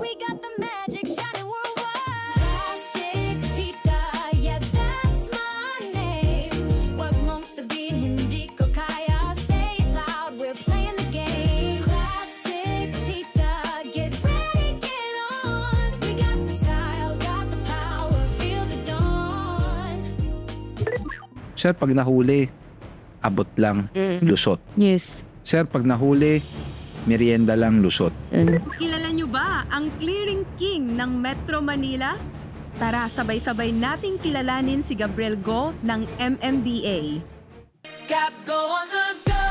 We got the magic shining worldwide. Classic Tita, yeah, that's my name. Wag mong sabihin hindi ko kaya. Say it loud, we're playing the game. Classic Tita, get ready, get on. We got the style, got the power, feel the dawn. Sir, pag nahuli, abot lang, lusot. Yes. Sir, pag nahuli, merienda lang, lusot. Kilala nyo ba ang Clearing King ng Metro Manila? Tara, sabay-sabay nating kilalanin si Gabriel Go ng MMDA. Gap go on the go,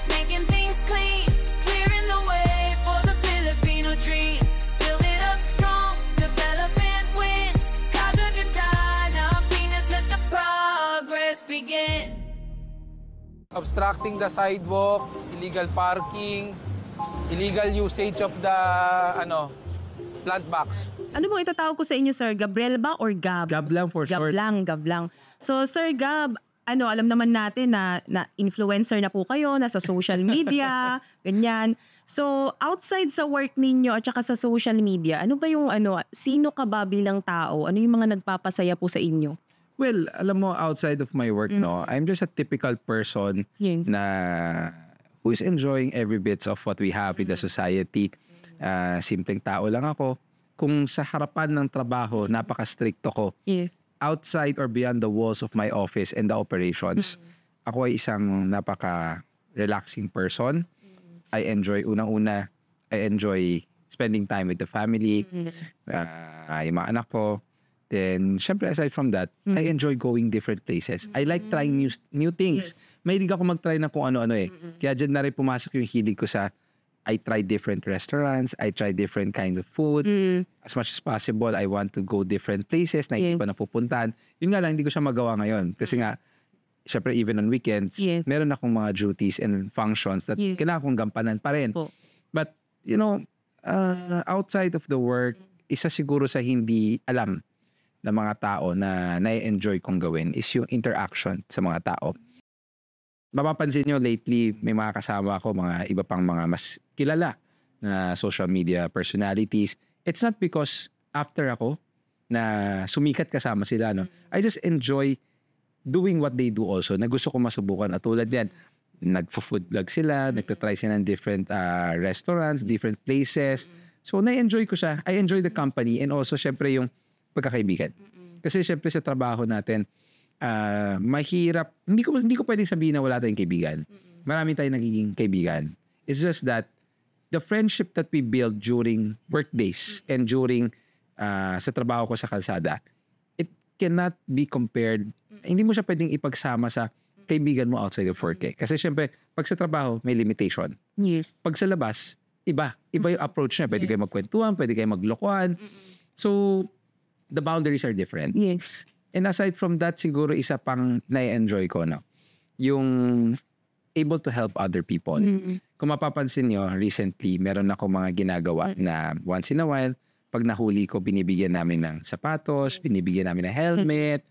making things clean, clearing the way for the Filipino dream. Build it up strong, development wins. Kagaganda ng Pinas, let the progress begin. Obstructing the sidewalk, illegal parking, illegal usage of the plant box. Ano bang itatawag ko sa inyo, Sir? Gabriel ba or Gab? Gab lang for short. Gab lang. So, Sir Gab, alam naman natin na influencer na po kayo, nasa social media, ganyan. So, outside sa work ninyo at saka sa social media, ano ba yung sino ka ba bilang tao? Ano yung mga nagpapasaya po sa inyo? Well, alam mo, outside of my work, I'm just a typical person na who is enjoying every bit of what we have in the society. Simpleng tao lang ako. Kung sa harapan ng trabaho, napaka-stricto ko. Yes. Outside or beyond the walls of my office and the operations, ako ay isang napaka-relaxing person. I enjoy, unang-una, I enjoy spending time with the family, yung mga anak ko. Then, syempre, aside from that, I enjoy going different places. I like trying new things. Mahilig ako mag-try ng kung ano-ano eh. Kaya dyan na rin pumasok yung hilig ko sa I try different restaurants, I try different kind of food. As much as possible, I want to go different places na hindi pa napupuntahan. Yun nga lang, hindi ko siya magawa ngayon. Kasi nga, syempre, even on weekends, meron akong mga duties and functions that kailangan kong gampanan pa rin. But, outside of the work, isa siguro sa hindi alam na mga tao na na-enjoy kong gawin is yung interaction sa mga tao. Mapapansin nyo lately, may mga kasama ako, mga iba pang mga mas kilala na social media personalities. It's not because after ako na sumikat kasama sila, no? I just enjoy doing what they do also, na gusto ko masubukan. At tulad yan, nagpo-food vlog sila, nagtatry sila ng different restaurants, different places. So, na-enjoy ko siya. I enjoy the company and also, syempre, yung pagkakaibigan. Kasi syempre sa trabaho natin, mahirap, hindi ko pwedeng sabihin na wala tayong kaibigan. Marami tayong nagiging kaibigan. It's just that the friendship that we build during work days and during sa trabaho ko sa kalsada, it cannot be compared. Hindi mo siya pwedeng ipagsama sa kaibigan mo outside of work eh. Kasi syempre, pag sa trabaho, may limitation. Yes. Pag sa labas, iba yung approach niya. Pwede kayo magkwentuhan, pwede kayo maglokohan. So, the boundaries are different. Yes. And aside from that, siguro isa pang na-enjoy ko, no? Yung able to help other people. Kung mapapansin nyo, recently, meron ako mga ginagawa na once in a while, pag nahuli ko, binibigyan namin ng sapatos, binibigyan namin ng helmet.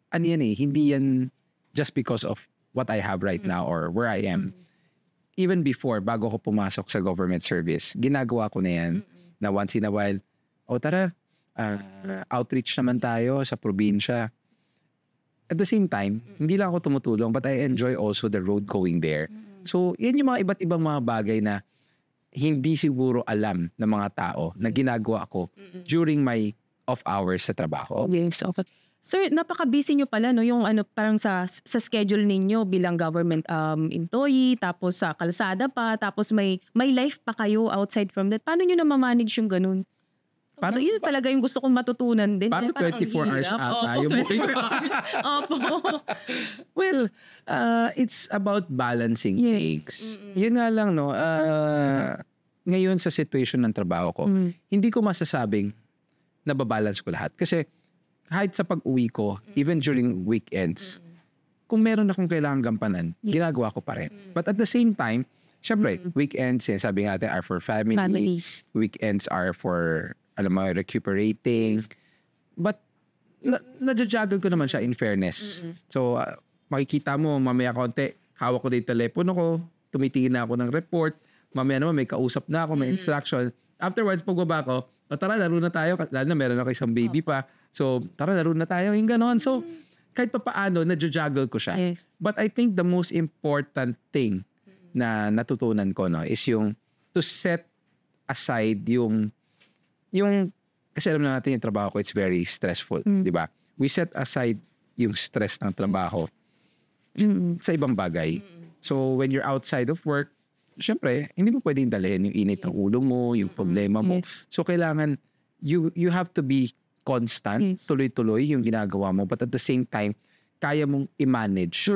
Ano yan eh, hindi yan just because of what I have right now or where I am. Even before, bago ko pumasok sa government service, ginagawa ko na yan na once in a while, tara, outreach naman tayo sa probinsya. At the same time, hindi lang ako tumutulong but I enjoy also the road going there. So, yan yung mga iba't ibang mga bagay na hindi siguro alam ng mga tao na ginagawa ko during my off hours sa trabaho. Yes, okay. Sir, napaka-busy nyo pala, no? Yung parang sa schedule ninyo bilang government employee, tapos sa kalsada pa, tapos may life pa kayo outside from that. Paano nyo na ma-manage yung ganun? So, yun talaga yung gusto kong matutunan din. Parang 24 hours ata. Opo, 24 hours. Opo. Well, it's about balancing things. Yun nga lang, no? Ngayon sa situation ng trabaho ko, hindi ko masasabing nababalance ko lahat. Kasi kahit sa pag-uwi ko, even during weekends, kung meron akong kailangang gampanan, ginagawa ko pa rin. But at the same time, syempre, weekends, sabi nga natin, are for families. Weekends are for recuperating. But, nadjajuggle ko naman siya in fairness. So, makikita mo, mamaya konti, hawak ko din yung telepono ko, tumitingin na ako ng report, mamaya naman may kausap na ako, may instruction. Afterwards, pagbaba ko, tara, laro na tayo. Lalo na meron ako isang baby pa. So, tara, laro na tayo. Yung ganon. So, kahit pa paano, na-juggle ko siya. Yes. But I think the most important thing na natutunan ko no, is yung to set aside yung kasi alam na natin yung trabaho ko, it's very stressful. Di ba? We set aside yung stress ng trabaho sa ibang bagay. So, when you're outside of work, syempre, hindi mo pwedeng dalhin yung init ng ulo mo, yung problema mo. Yes. So, kailangan, you have to be constant, tuloy-tuloy yung ginagawa mo. But at the same time, kaya mong i-manage.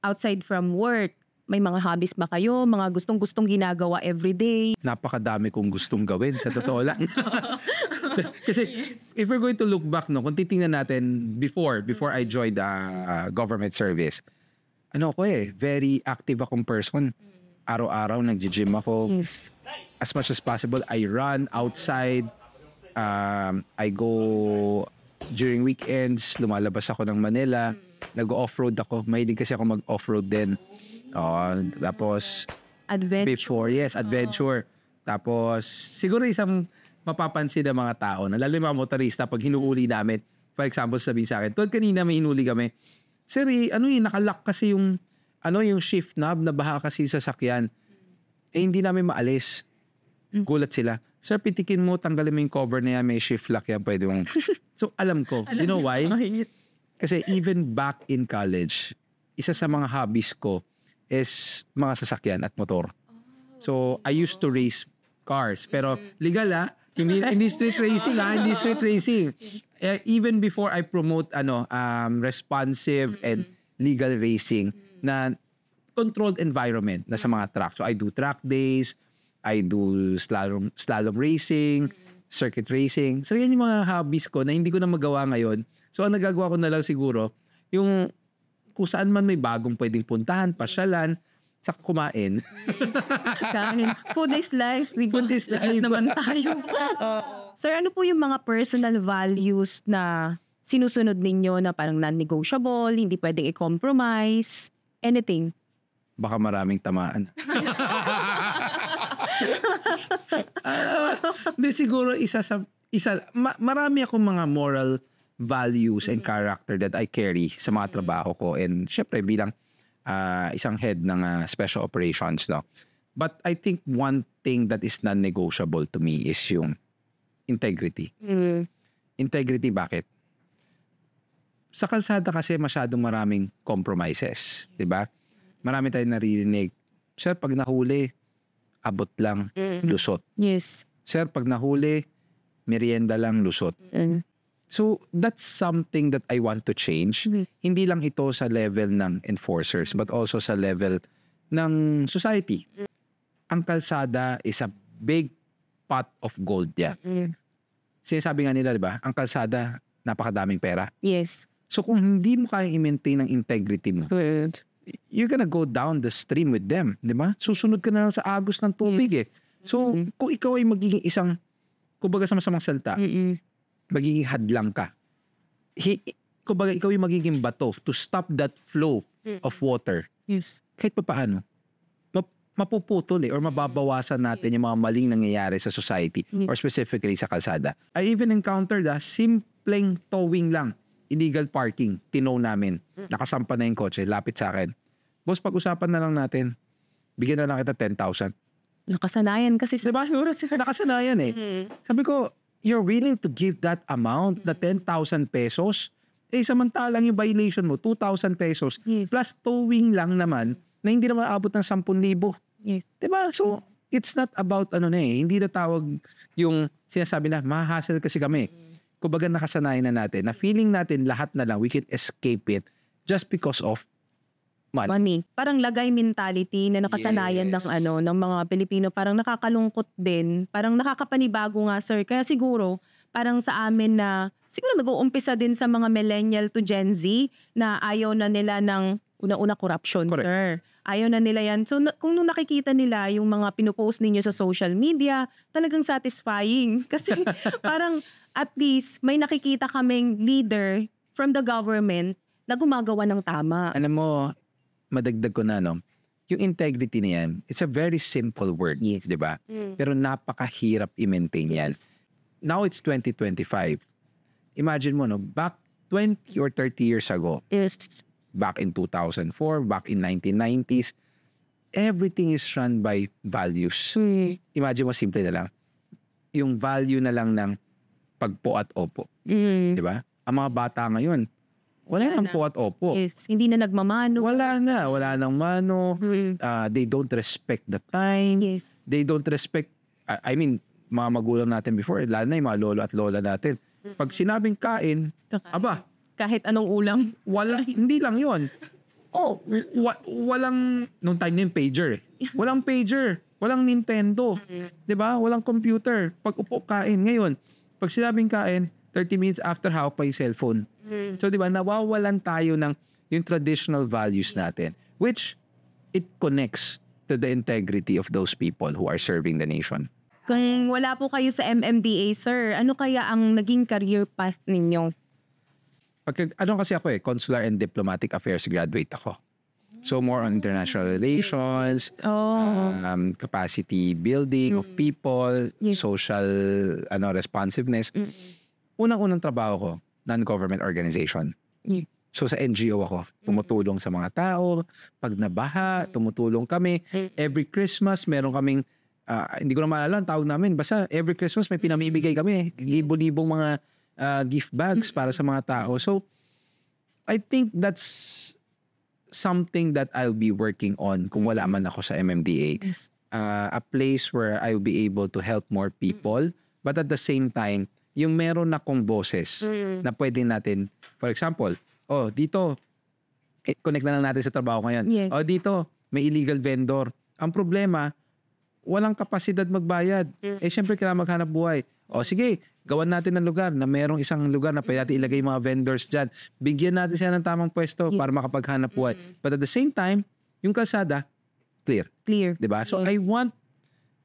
Outside from work, may mga hobbies ba kayo? Mga gustong-gustong ginagawa everyday? Napakadami kong gustong gawin, sa totoo lang. Kasi, if we're going to look back, no, kung titingnan natin, before I joined government service, very active akong person. Araw-araw, nag-gym ako. Yes. As much as possible, I run outside. I go during weekends, lumalabas ako ng Manila. Nag-off-road ako. Mahilig kasi ako mag-off-road din. Tapos, adventure. Tapos, siguro isang mapapansin ng mga tao, na lalo yung mga motorista, pag hinuuli namin, for example, sabihin sa akin, Tol, kanina may hinuli kami. Sir, nakalock kasi yung shift knob, nabaha kasi sa sasakyan. Hindi namin maalis. Gulat sila. Sir, pitikin mo, tanggalin mo yung cover na yan, may shift lock yan, pwede mong... So, alam ko. You know why? Kasi even back in college, isa sa mga hobbies ko is mga sasakyan at motor. So, I used to race cars. Pero legal hindi street racing hindi street racing. Even before I promote responsive and legal racing na controlled environment na sa mga track. So, I do track days, I do slalom racing, circuit racing. So, yan yung mga hobbies ko na hindi ko na magawa ngayon. So, ang nagagawa ko na lang siguro, yung kung saan man may bagong pwedeng puntahan, pasyalan, saka kumain. Food is life. Diba? Food is life. Lahat naman tayo. Sir, ano po yung mga personal values na sinusunod ninyo na parang non-negotiable, hindi pwedeng i-compromise, anything? Baka maraming tamaan. Hindi, siguro marami akong mga moral values and character that I carry sa mga trabaho ko, and syempre bilang isang head ng special operations, no. But I think one thing that is non-negotiable to me is yung integrity. Integrity, bakit? Sa kalsada kasi masyadong maraming compromises, 'di ba? Marami tayong naririnig. Sir, pag nahuli, abot lang, lusot. Yes. Sir, pag nahuli, merienda lang, lusot. So, that's something that I want to change. Hindi lang ito sa level ng enforcers, but also sa level ng society. Ang kalsada is a big pot of gold yan. Sinasabi nga nila, di ba? Ang kalsada, napakadaming pera. Yes. So, kung hindi mo kaya i-maintain ang integrity mo, you're gonna go down the stream with them, di ba? Susunod ka na lang sa agos ng tubig So, kung ikaw ay magiging isang, kumbaga sa masamang salita, magiging hadlang ka. Kumbaga ikaw ay magiging bato to stop that flow of water. Yes. Kahit pa paano, mapuputol or mababawasan natin yung mga maling nangyayari sa society or specifically sa kalsada. I even encountered simpleng towing lang. Illegal parking, tinow namin. Nakasampa na yung kotse, lapit sa akin. Boss, pag-usapan na lang natin. Bigyan na lang kita 10,000. Nakasanayan kasi sa diba? Nakasanayan Sabi ko, you're willing to give that amount, na 10,000 pesos? Samantalang yung violation mo, 2,000 pesos. Yes. Plus towing lang naman, na hindi naman aabot ng 10,000. Yes. Diba? So, it's not about hindi na tawag yung sinasabi na, mahahassle kasi kami. Kumbaga nakasanayan na natin, na feeling natin lahat na lang, we can escape it just because of money. Parang lagay mentality na nakasanayan ng mga Pilipino, parang nakakalungkot din, parang nakakapanibago nga, sir. Kaya siguro, parang sa amin na, siguro nag-uumpisa din sa mga millennial to Gen Z na ayaw na nila ng una-una corruption, Correct. sir. Ayaw na nila yan. So, kung nung nakikita nila yung mga pinopost ninyo sa social media, talagang satisfying. Kasi parang at least may nakikita kaming leader from the government na gumagawa ng tama. Alam mo, madagdag ko na, yung integrity na yan, it's a very simple word, Yes. di ba? Pero napakahirap i-maintain yan. Now it's 2025. Imagine mo, no, back 20 or 30 years ago, Yes. back in 2004, back in 1990s, everything is run by values. Imagine mo, simple na lang. Yung value na lang ng pagpo at opo. Di ba? Ang mga bata ngayon, wala nang na. po at opo. Yes. Hindi na nagmamano. Wala na. Wala nang mano. They don't respect the time. Yes. They don't respect, I mean, mga magulang natin before, lalo na yung mga lolo at lola natin. Pag sinabing kain, aba, Kahit anong ulam. hindi lang yon. Walang, nung time na yung pager eh. Walang pager. Walang Nintendo. 'Di ba? Walang computer. Pag upo, kain. Ngayon, pag sinabing kain, 30 minutes after hawak pa yung cellphone. So 'di ba, nawawalan tayo ng yung traditional values natin, which it connects to the integrity of those people who are serving the nation. Kung wala po kayo sa MMDA, sir, ano kaya ang naging career path ninyo? Ano kasi ako Consular and Diplomatic Affairs graduate ako. So more on international relations, capacity building of people, social responsiveness. Unang-unang trabaho ko, non-government organization. So sa NGO ako, tumutulong sa mga tao, pag nabaha, tumutulong kami. Every Christmas, meron kaming, hindi ko na maalala ang tawag namin, basta every Christmas may pinamimigay kami, libo-libong mga gift bags para sa mga tao. So I think that's something that I'll be working on kung wala man ako sa MMDA. A place where I'll be able to help more people, but at the same time, yung meron akong boses na pwede natin, for example, dito, connect na lang natin sa trabaho ngayon. Yes. Dito, may illegal vendor. Ang problema, walang kapasidad magbayad. Siyempre, kailangan maghanap buhay. Sige, gawan natin ng lugar na merong isang lugar na pwede natin ilagay yung mga vendors dyan. Bigyan natin sila ng tamang pwesto para makapaghanap buhay. But at the same time, yung kalsada, clear. Clear. Diba? So, Yes. I want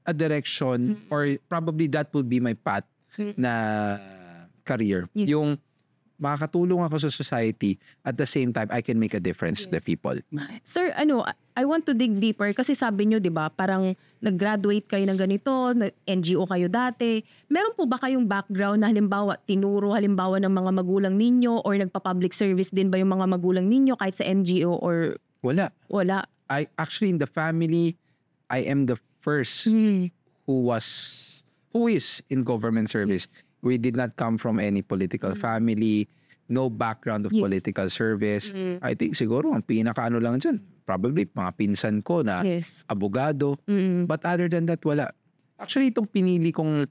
a direction or probably that will be my path na career. Yes. Yung makakatulong ako sa society at the same time, I can make a difference to the people. Sir, I want to dig deeper kasi sabi nyo, di ba, parang nag-graduate kayo ng ganito, NGO kayo dati. Meron po ba kayong background na halimbawa, tinuro halimbawa ng mga magulang ninyo or nagpa-public service din ba yung mga magulang ninyo kahit sa NGO or Wala. wala? Actually, in the family, I am the first who is in government service. We did not come from any political family, no background of political service. I think siguro ang pinaka-ano lang dyan, probably mga pinsan ko na Yes. abogado. But other than that, wala. Actually, itong pinili kong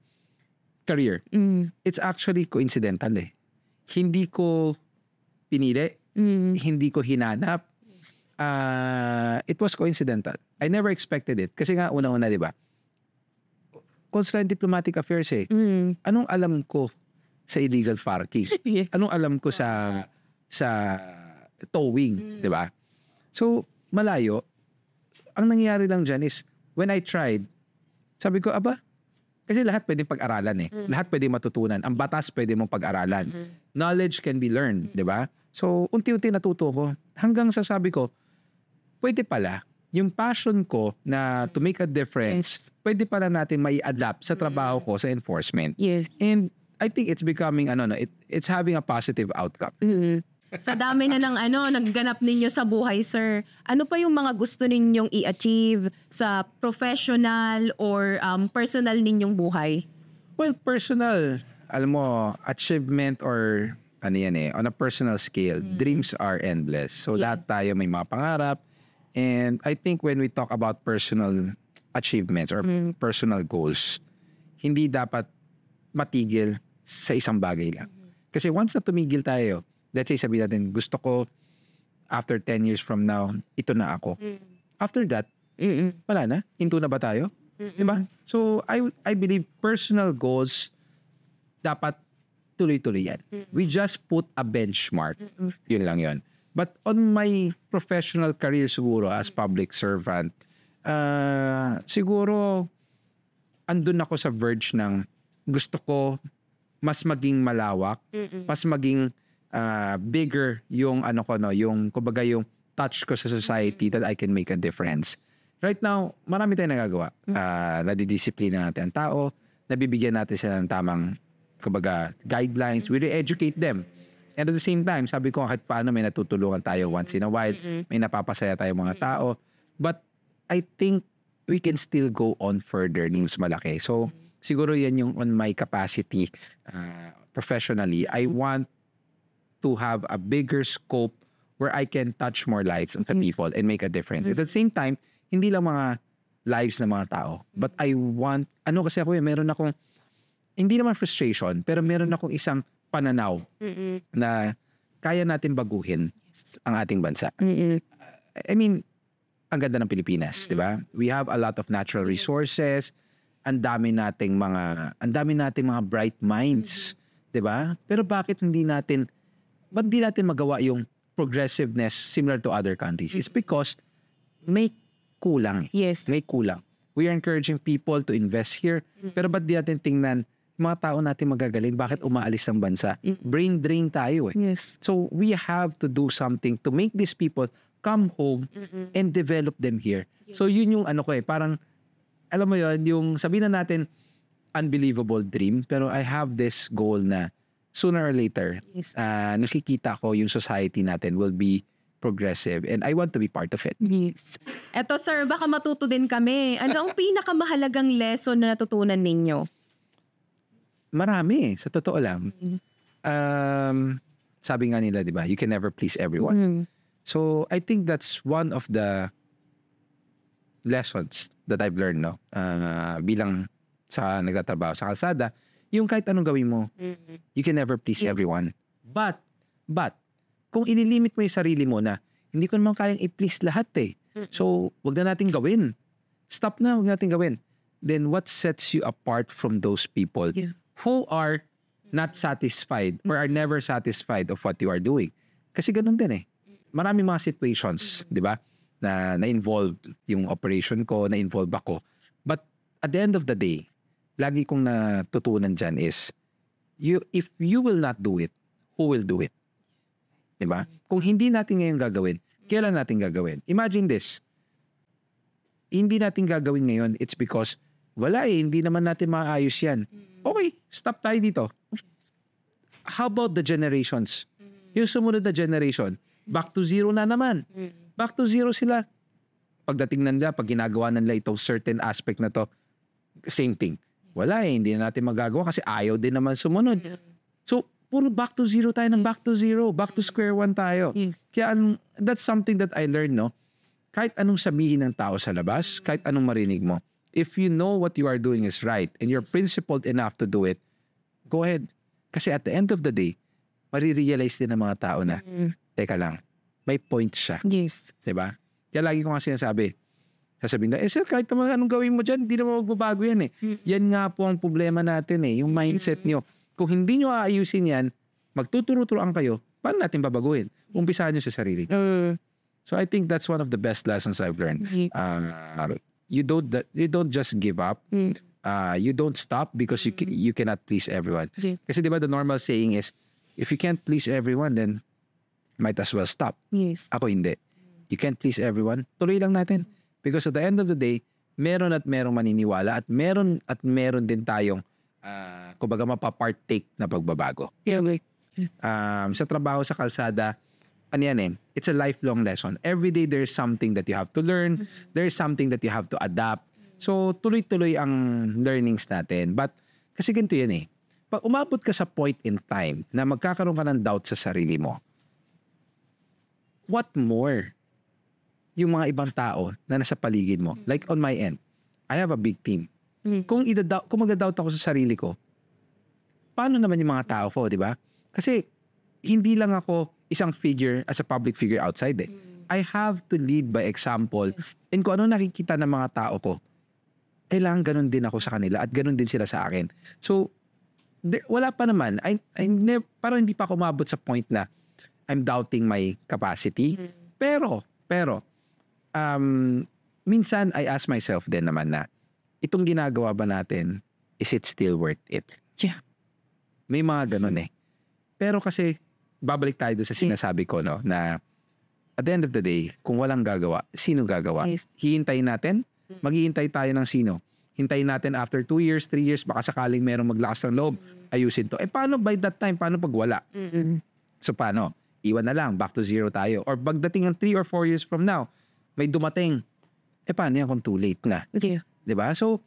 career, it's actually coincidental Hindi ko pinili, hindi ko hinanap. It was coincidental. I never expected it. Kasi nga, una-una, di ba? Consular and Diplomatic Affairs Anong alam ko sa illegal parking? Yes. Anong alam ko sa towing, di ba? So, malayo. Ang nangyayari lang dyan is, when I tried, sabi ko, kasi lahat pwedeng pag-aralan Lahat pwedeng matutunan. Ang batas pwede mong pag-aralan. Knowledge can be learned, di ba? So, unti-unti natuto ko. Hanggang sa sabi ko, pwede pala, yung passion ko na to make a difference, pwede pala natin mai-adapt sa trabaho ko sa enforcement. Yes. And I think it's becoming, it's having a positive outcome. Sa dami na ng nagganap ninyo sa buhay, sir, ano pa yung mga gusto ninyong i-achieve sa professional or personal ninyong buhay? Well, personal, alam mo, achievement or on a personal scale, dreams are endless. So lahat tayo may mga pangarap. And I think when we talk about personal achievements or personal goals, hindi dapat matigil sa isang bagay lang. Kasi once na tumigil tayo, let's say sabihin natin, gusto ko after 10 years from now, ito na ako. After that, wala na. Hinto na ba tayo? Diba? So I believe personal goals dapat tuloy-tuloy yan. We just put a benchmark. Yun lang yun. But on my professional career siguro as public servant, siguro andun ako sa verge ng gusto ko mas maging malawak, mas maging bigger yung yung kumbaga yung touch ko sa society that I can make a difference. right now, marami tayong nagagawa. Nadidisiplina natin ang tao, nabibigyan natin sila ng tamang, kumbaga, guidelines, we re-educate them. And at the same time, sabi ko kahit paano may natutulungan tayo once in a while, may napapasaya tayo mga tao. But I think we can still go on further ng mas malaki. So, siguro yan yung on my capacity professionally. I want to have a bigger scope where I can touch more lives of the people and make a difference. At the same time, hindi lang mga lives ng mga tao. But I want, kasi ako meron akong, hindi naman frustration, pero meron akong isang pananaw na kaya natin baguhin ang ating bansa. I mean, ang ganda ng Pilipinas, di ba? We have a lot of natural resources. Ang dami nating mga bright minds, di ba? Pero ba't di natin magawa yung progressiveness similar to other countries? It's because may kulang. Yes. May kulang. We are encouraging people to invest here. Pero ba't di natin tingnan mga tao natin magagaling, bakit umaalis ng bansa? Brain drain tayo eh. Yes. So we have to do something to make these people come home and develop them here. So yun yung parang, alam mo yun, yung sabihin na natin, unbelievable dream, pero I have this goal na sooner or later, nakikita ko yung society natin will be progressive and I want to be part of it. Yes. Eto sir, baka matuto din kami. Ano ang pinakamahalagang lesson na natutunan ninyo? Marami, sa totoo lang. Sabi nga nila, di ba, you can never please everyone. So, I think that's one of the lessons that I've learned, no? Bilang sa nagtatrabaho sa kalsada, yung kahit anong gawin mo, you can never please everyone. But, kung inilimit mo yung sarili mo na, hindi ko naman kayang i-please lahat eh. So, wag na natin gawin. Stop na, wag natin gawin. Then, what sets you apart from those people who are not satisfied or are never satisfied of what you are doing? Kasi ganun din eh. Marami mga situations, di ba, na-involve yung operation ko, na-involve ako. But at the end of the day, lagi kong natutunan dyan is, if you will not do it, who will do it? Di ba? Kung hindi natin ngayon gagawin, kailan natin gagawin? Imagine this. Hindi natin gagawin ngayon, it's because wala hindi naman natin maayos yan. Okay, stop tayo dito. How about the generations? Yung sumunod na generation, back to zero na naman. Back to zero sila. Pagdating nila, pag ginagawa nila itong certain aspect na to, same thing. Wala hindi na natin magagawa kasi ayaw din naman sumunod. So, puro back to zero tayo ng back to zero. Back to square one tayo. Kaya that's something that I learned, no? Kahit anong sabihin ng tao sa labas, kahit anong marinig mo, if you know what you are doing is right and you're principled enough to do it, go ahead. Kasi at the end of the day, marirealize din ng mga tao na, teka lang, may point siya. Yes. Diba? Kaya lagi ko nga sinasabi, sasabihin na, sir, kahit naman anong gawin mo dyan, hindi naman magbabago yan eh. Yan nga po ang problema natin eh, yung mindset nyo. Kung hindi nyo aayusin yan, magtuturo-turoan kayo, paano natin babaguhin? Umpisahan nyo sa sarili. So I think that's one of the best lessons I've learned. You don't just give up. You don't stop because you cannot please everyone. Kasi diba the normal saying is, if you can't please everyone, then might as well stop. Yes. Ako hindi. You can't please everyone. Tuloy lang natin. Because at the end of the day, meron at merong maniniwala at meron din tayong kumbaga mapapartake na pagbabago. Sa trabaho sa kalsada, it's a lifelong lesson. Every day there's something that you have to learn. There's something that you have to adapt. So tuloy-tuloy ang learnings natin. But kasi ganito yan eh. Pag umabot ka sa point in time na magkakaroon ka ng doubt sa sarili mo, what more yung mga ibang tao na nasa paligid mo? Like on my end, I have a big team. Kung mag-doubt ako sa sarili ko, paano naman yung mga tao ko, di ba? Kasi hindi lang ako isang figure as a public figure outside eh. I have to lead by example. And kung ano nakikita ng mga tao ko, kailangan ganun din ako sa kanila at ganun din sila sa akin. So, wala pa naman. Parang hindi pa ako umabot sa point na I'm doubting my capacity. Pero, minsan I ask myself din naman na, itong ginagawa ba natin, is it still worth it? Yeah. May mga ganun eh. Pero kasi, babalik tayo doon sa sinasabi ko, no, na at the end of the day, kung walang gagawa, sino gagawa? Yes. Hihintayin natin? Maghihintay tayo ng sino? Hintayin natin after 2 years, 3 years, baka sakaling merong maglakas ng loob, ayusin to. Paano by that time? Paano pag wala? So paano? Iwan na lang, back to zero tayo. Or pagdating ng 3 or 4 years from now, may dumating. Paano yan kung too late na? Okay. 'Di ba? So,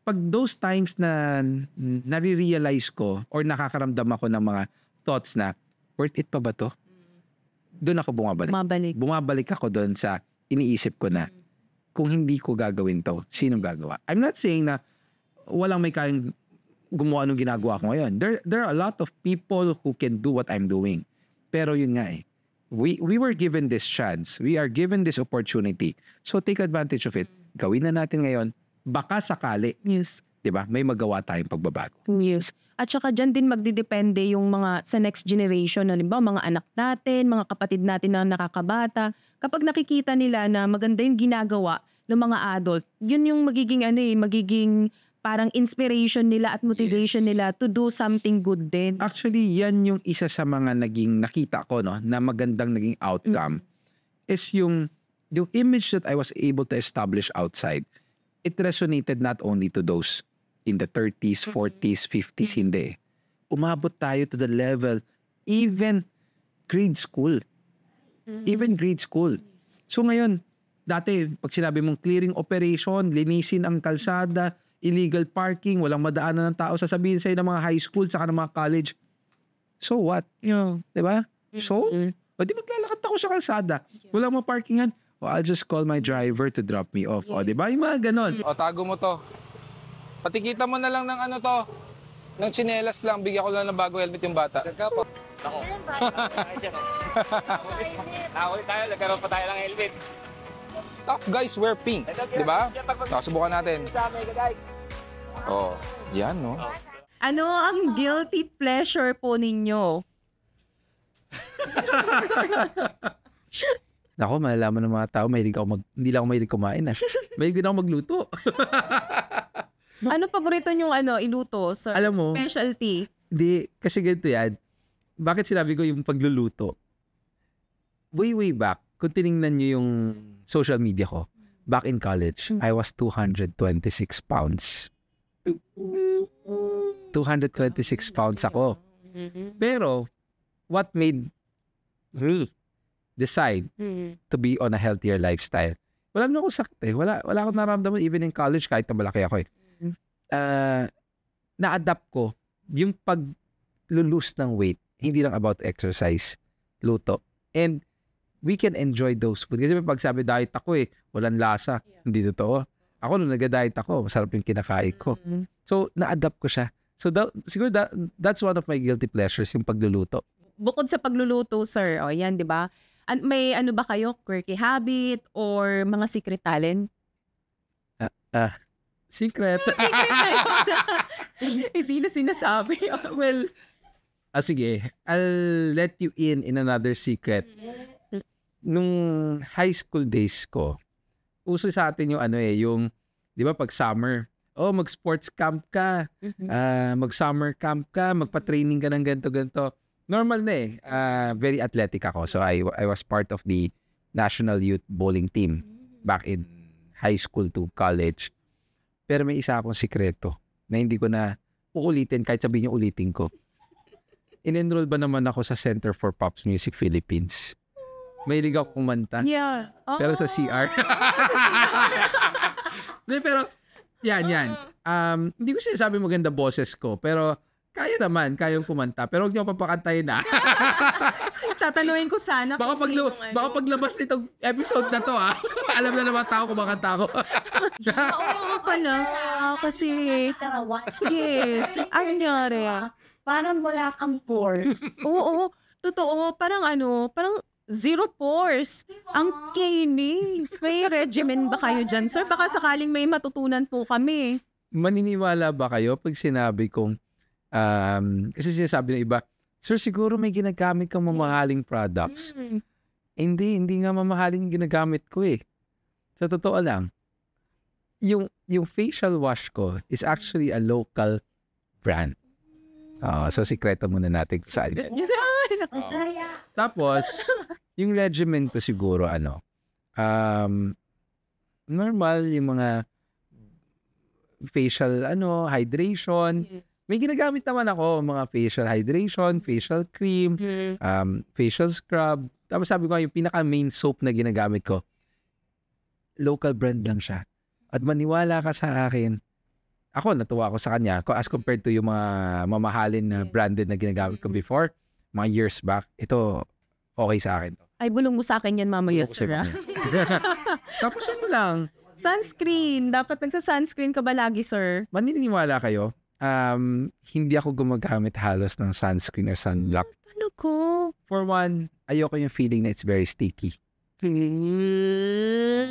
pag those times na nare-realize ko or nakakaramdam ako ng mga thoughts na, worth it pa ba to? Doon ako bumabalik. Mabalik. Bumabalik ako doon sa iniisip ko na, kung hindi ko gagawin to, sinong gagawa? I'm not saying na walang may kayang gumawa nung ginagawa ko ngayon. There are a lot of people who can do what I'm doing. Pero yun nga we were given this chance. We are given this opportunity. So take advantage of it. Gawin na natin ngayon. Baka sakali, Yes. 'di ba? May magawa tayong pagbabago. Yes. At saka dyan din magdidepende yung mga sa next generation, halimbawa mga anak natin, mga kapatid natin na nakakabata. Kapag nakikita nila na maganda yung ginagawa ng mga adult, yun yung magiging parang inspiration nila at motivation nila to do something good din. Actually, yan yung isa sa mga naging nakita ko, no, na magandang naging outcome is yung image that I was able to establish outside. It resonated not only to those in the 30s, 40s, 50s, hindi. Umabot tayo to the level, even grade school. Even grade school. So ngayon, dati, pag sinabi mong clearing operation, linisin ang kalsada, illegal parking, walang madaanan ng tao, sasabihin sa'yo ng mga high school, saka ng mga college. So what? Yeah. Diba? So, o di maglalakad ako sa kalsada. Walang maparkingan. O I'll just call my driver to drop me off. O diba? Yung mga ganon. O tago mo to. Patikita mo na lang ng ano to. Ng tsinelas lang. Bigyan ko lang ng bago helmet yung bata. Nakaulit tayo, nagkaroon pa tayo ng helmet. Tough guys wear pink. Diba? Subukan natin. Oh, yan no. Ano ang guilty pleasure po ninyo? Nako, malalaman ng mga tao, hindi lang ako mahilig kumain. Mahilig din ako magluto. Ano paborito nyong iluto? Sir? Alam mo, Specialty? Hindi, kasi ganito yan. Bakit sinabi ko yung pagluluto? Way back, kung tinignan nyo yung social media ko, back in college, I was 226 pounds. 226 pounds ako. Pero, what made me decide to be on a healthier lifestyle? Wala naman akong sakit eh. Wala akong naramdaman even in college kahit na malaki ako eh. Na-adapt ko yung pag-lose ng weight, hindi lang about exercise, luto. And we can enjoy those food. Kasi pag sabi diet ako eh, walang lasa. Hindi totoo. Ako nung nag-diet ako, masarap yung kinakain ko. So, na-adapt ko siya. So, siguro that's one of my guilty pleasures, yung pagluluto. Bukod sa pagluluto, sir, yan, di ba? May ano ba kayo, quirky habit or mga secret talent? Secret. Secret na yun. Hindi na sinasabi. Well, sige. I'll let you in another secret. Nung high school days ko, uso sa atin yung yung, di ba pag summer, mag-sports camp ka, mag-summer camp ka, magpa-training ka ng ganito-ganito. Normal na very athletic ako. So I was part of the National Youth Bowling Team back in high school to college. Pero may isa akong sikreto na hindi ko na uulitin kahit sabihin niyo ulitin ko. In-enroll ba naman ako sa Center for Pop Music Philippines? Mahilig ako kumanta. Yeah. Pero sa CR. Pero, yan. Hindi ko sinasabi maganda boses ko, pero kayang kumanta. Pero huwag niyo papakantayin na. Tatanungin ko sana Baka paglabas nitong episode na to, alam na naman tao kung makanta ko. Oo pala. Kasi, yes. Ano nangyari? Parang wala kang pores. Oo. Totoo. Parang zero pores. Ang kinis. May regimen ba kayo dyan, sir? Baka sakaling may matutunan po kami. Maniniwala ba kayo pag sinabi kong, kasi sinasabi ng iba, sir, siguro may ginagamit kang mamahaling products. Hindi nga mamahaling ginagamit ko eh. Sa totoo lang, yung facial wash ko is actually a local brand. So, sikreto muna natin sa Kaya, Tapos, yung regimen ko siguro, normal, yung mga facial, hydration. May ginagamit naman ako, mga facial hydration, facial cream, facial scrub. Tapos sabi ko, yung pinaka-main soap na ginagamit ko, local brand lang siya. At maniwala ka sa akin, ako, natuwa ako sa kanya. As compared to yung mga mamahalin na branded na ginagamit ko before, mga years back, ito, okay sa akin. Ay, bulong mo sa akin yan mamaya, Kasi sir. ah. Tapos lang, Sunscreen. Dapat nagsa-sunscreen ka ba lagi, sir? maniniwala kayo, hindi ako gumagamit halos ng sunscreen or sunblock. Ano ko? For one, ayoko yung feeling na it's very sticky.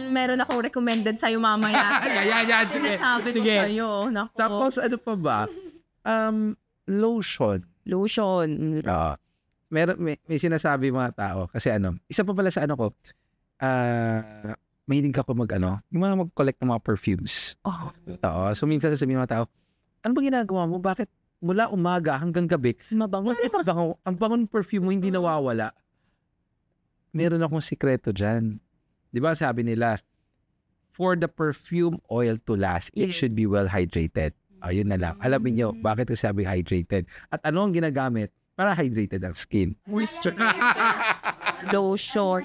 Meron akong recommended sa'yo mamaya. Yan. Sige. Sinasabi ko Sige. sa'yo. Naku. Tapos, ano pa ba? Lotion. Lotion. May sinasabi mga tao. Kasi isa pa pala sa ko, mahilig ako yung mga mag-collect ng mga perfumes. Oo. So, minsan sasabihin ng mga tao, ano ba ginagawa mo? Bakit mula umaga hanggang gabi, Mabango. ang bango ng perfume mo hindi nawawala? Meron akong sikreto dyan. Di ba sabi nila, for the perfume oil to last, it Yes. should be well hydrated. Ayun na lang. Alamin nyo, bakit ko sabi hydrated? At ano ang ginagamit para hydrated ang skin? Lotion.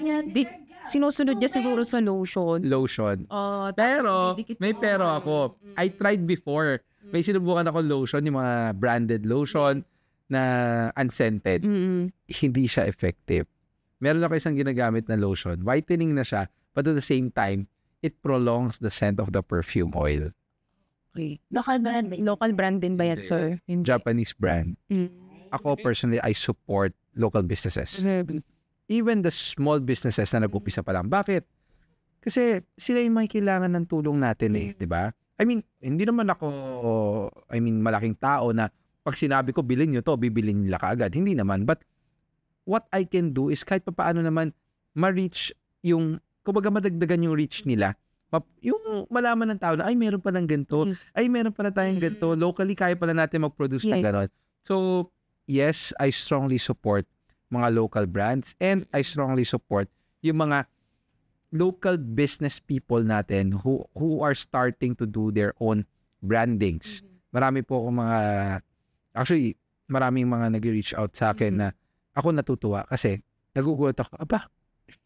Sinusunod niya siguro sa lotion. Lotion. Tapos Pero, dinidikit may mo. pero ako. I tried before. May sinubukan ako lotion, yung mga branded lotion na unscented. Hindi siya effective. Meron ako isang ginagamit na lotion. Whitening na siya, but at the same time, it prolongs the scent of the perfume oil. Okay. Local brand din ba yan, sir? Hindi. Japanese brand. Ako personally, I support local businesses. Even the small businesses na nag-upisa pa lang. Bakit? Kasi sila yung may kailangan ng tulong natin di ba? I mean, hindi naman ako, malaking tao na pag sinabi ko, bilhin nyo to, bibilin nila kaagad. Hindi naman. But what I can do is kahit pa paano naman ma-reach yung, kumbaga madagdagan yung reach nila. Yung malaman ng tao na, ay, meron pa ng ganito. Ay, meron pa na tayong ganito. Locally, kaya pala natin mag-produce ng gano'n. So, yes, I strongly support mga local brands and I strongly support yung mga local business people natin who are starting to do their own brandings. Marami po akong maraming mga nag-reach out sa akin na ako natutuwa kasi nagugulat ako,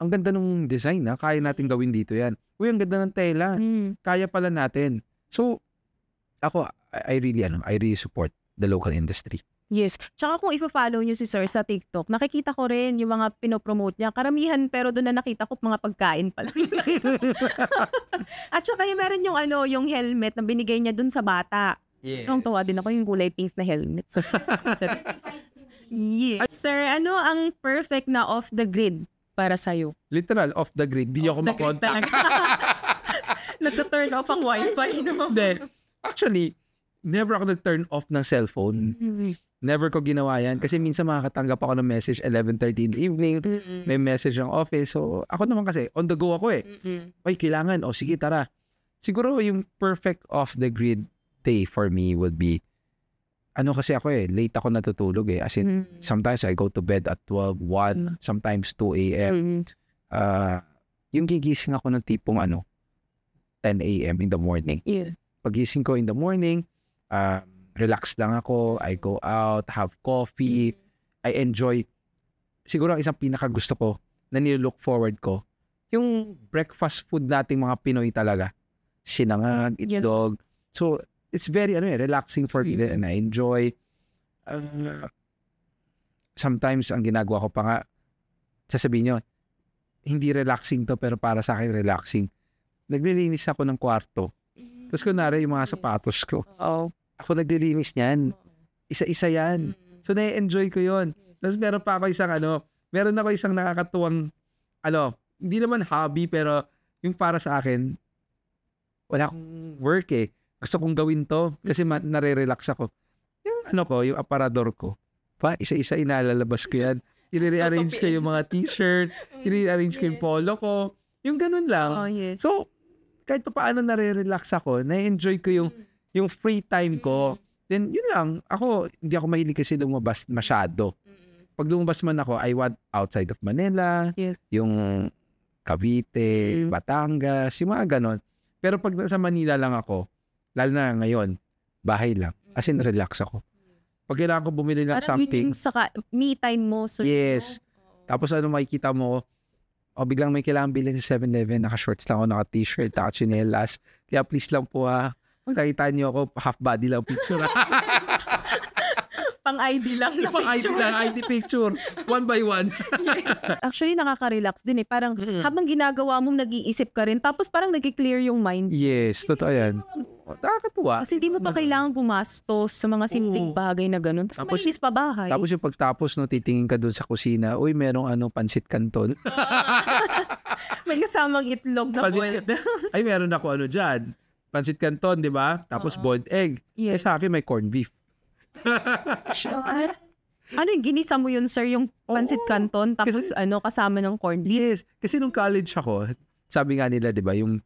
ang ganda ng design kaya natin gawin dito yan. Uy, ang ganda ng tela. Kaya pala natin. So, ako, I really support the local industry. Yes. Tsaka kung i-follow nyo si Sir sa TikTok, nakikita ko rin yung mga pinopromote niya. Karamihan, pero doon na nakita ko mga pagkain pala. At saka yung meron yung helmet na binigay niya doon sa bata. Yes. Tuwa din ako yung kulay pink na helmet. Yes. Sir, ano ang perfect na off the grid para sa'yo? Literal, off the grid. Di ako makontak. Nag-turn off ang wifi, no? Hindi. Actually, never ako nag-turn off ng cellphone. Never ko ginawa yan. Kasi minsan makakatanggap ako ng message 11:30 in the evening. May message ng office. So, ako naman kasi, on the go ako Ay, kailangan. O, sige, tara. Siguro yung perfect off the grid day for me would be, kasi ako late ako natutulog As in, sometimes I go to bed at 12, 1, sometimes 2 a.m. Yung gigising ako ng tipong 10 a.m. in the morning. Yeah. Pagising ko in the morning, relax lang ako, I go out, have coffee, I enjoy. Siguro ang isang pinakagusto ko na nilook forward ko, yung breakfast food nating mga Pinoy talaga. Sinangag, itlog. So, it's very relaxing for me and I enjoy. Sometimes, ang ginagawa ko pa nga, sasabihin nyo, hindi relaxing to pero para sa akin relaxing. Naglilinis ako ng kwarto. Tapos kunwari yung mga sapatos ko. Ako naglilinis niyan. Isa-isa yan. So, na-enjoy ko yon. Tapos meron pa ako meron ako isang nakakatuwang, hindi naman hobby, pero yung para sa akin, wala akong work Gusto kong gawin to kasi nare-relax ako. Yung aparador ko, isa-isa inalalabas ko yan. I-rearrange ko yung mga t-shirt, i-rearrange ko yung polo ko. Yung ganun lang. Yes. So, kahit pa paano nare-relax ako, na-enjoy ko yung free time ko. Then, yun lang. Hindi ako mahilig kasi lumabas masyado. pag lumabas man ako, I want outside of Manila, Yes. yung Cavite, Batangas, yung mga ganon. Pero pag sa Manila lang ako, lalo na ngayon, bahay lang. As in, relax ako. Pag kailangan ko bumili ng Parang yun something, yung me time mo. So, yes. Tapos ano makikita mo, biglang may kailangan bilhin sa 7-Eleven, naka-shorts lang ako, naka-t-shirt, naka-chinelas. Kaya please lang po pag nakita niyo ako, half body lang picture. Pang ID lang na Pang ID picture. lang, ID picture. One by one. Yes. Actually, nakaka-relax din eh. Parang habang ginagawa mo, nag-iisip ka rin. Tapos parang nag-clear yung mind. Yes, totoo yan. Nakakatuwa. Kasi hindi mo pa kailangan gumastos sa mga simpleng bagay na ganun. Tapos malinis pa bahay. Tapos yung pagtapos, no, titingin ka dun sa kusina, uy, merong pansit canton. May kasamang itlog na Pansit boiled. Ay, meron ako dyan. Pansit canton, di ba? Tapos boiled egg. Yes. Sa akin may corned beef. Ano yung ginisa mo yun, sir? Yung pancit canton, tapos kasama ng corned beef? Yes. Kasi nung college ako, sabi nga nila, di ba, yung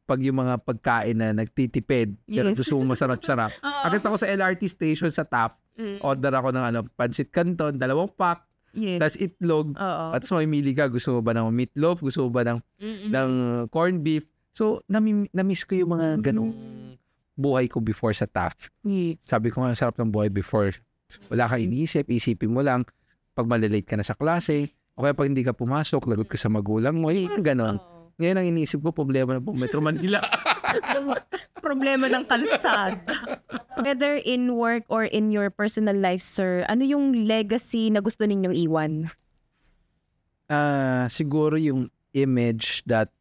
mga pagkain na nagtitipid, pero Yes. gusto mo masarap-sarap. Akit ako sa LRT station sa Taft, order ako ng pancit canton, 2 pack, Yes. tas itlog, Oo. at tapos mamimili ka, gusto mo ba ng meatloaf, gusto mo ba ng corned beef. So, na-miss ko yung mga ganong buhay ko before sa Taft. Yes. Sabi ko nga, sarap ng buhay before. Wala kang iniisip, isipin mo lang, pag malilate ka na sa klase, o kaya pag hindi ka pumasok, lagot ka sa magulang mo, yung mga ganon. Ngayon ang iniisip ko, problema na po Metro Manila. Problema ng kalsada. Whether in work or in your personal life, sir, ano yung legacy na gusto ninyong iwan? Siguro yung image that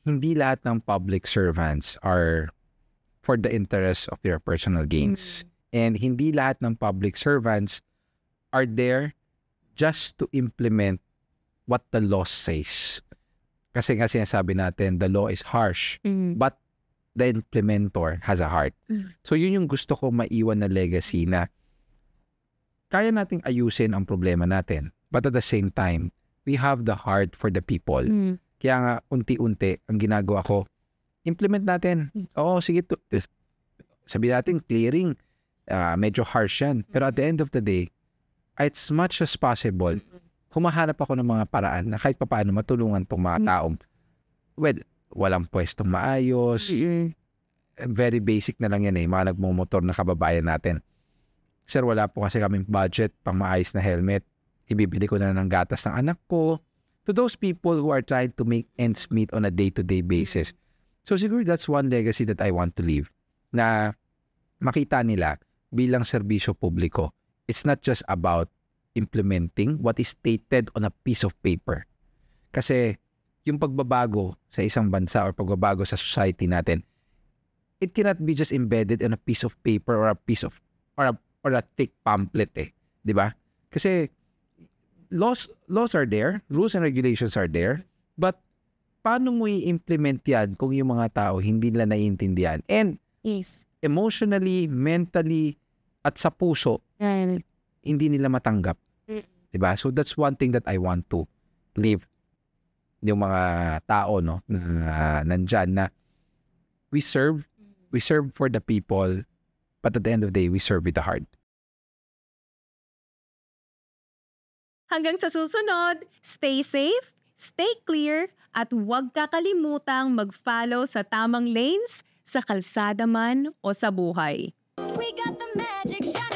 hindi lahat ng public servants are for the interest of their personal gains. And hindi lahat ng public servants are there just to implement what the law says. Kasi nga sinasabi natin, the law is harsh, but the implementer has a heart. So yun yung gusto ko maiwan na legacy na kaya nating ayusin ang problema natin. But at the same time, we have the heart for the people. Kaya nga, unti-unti, ang ginagawa ko, implement natin. Oo, sige, sabi natin, clearing, medyo harsh yan. Pero at the end of the day, as much as possible, humahanap ako ng mga paraan na kahit papaano matulungan tong mga taong, walang pwestong maayos, very basic na lang yan mga nagmumotor na kababayan natin. Sir, wala po kasi kaming budget pang maayos na helmet. Ibibili ko na ng gatas ng anak ko. To those people who are trying to make ends meet on a day-to-day basis. So siguro that's one legacy that I want to leave. Na makita nila bilang serbisyo publiko. It's not just about implementing what is stated on a piece of paper. Kasi yung pagbabago sa isang bansa or pagbabago sa society natin, it cannot be just embedded in a piece of paper or a piece of or a thick pamphlet, 'di ba? Kasi laws are there, rules and regulations are there, but paano mo i-implement yan kung yung mga tao hindi nila naiintindihan? And Yes. emotionally, mentally, at sa puso, hindi nila matanggap. Diba? So that's one thing that I want to leave yung mga tao na nandyan na we serve for the people, but at the end of the day, we serve with the heart. Hanggang sa susunod, stay safe, stay clear, at huwag kakalimutang mag-follow sa tamang lanes sa kalsada man o sa buhay. We got the magic shot.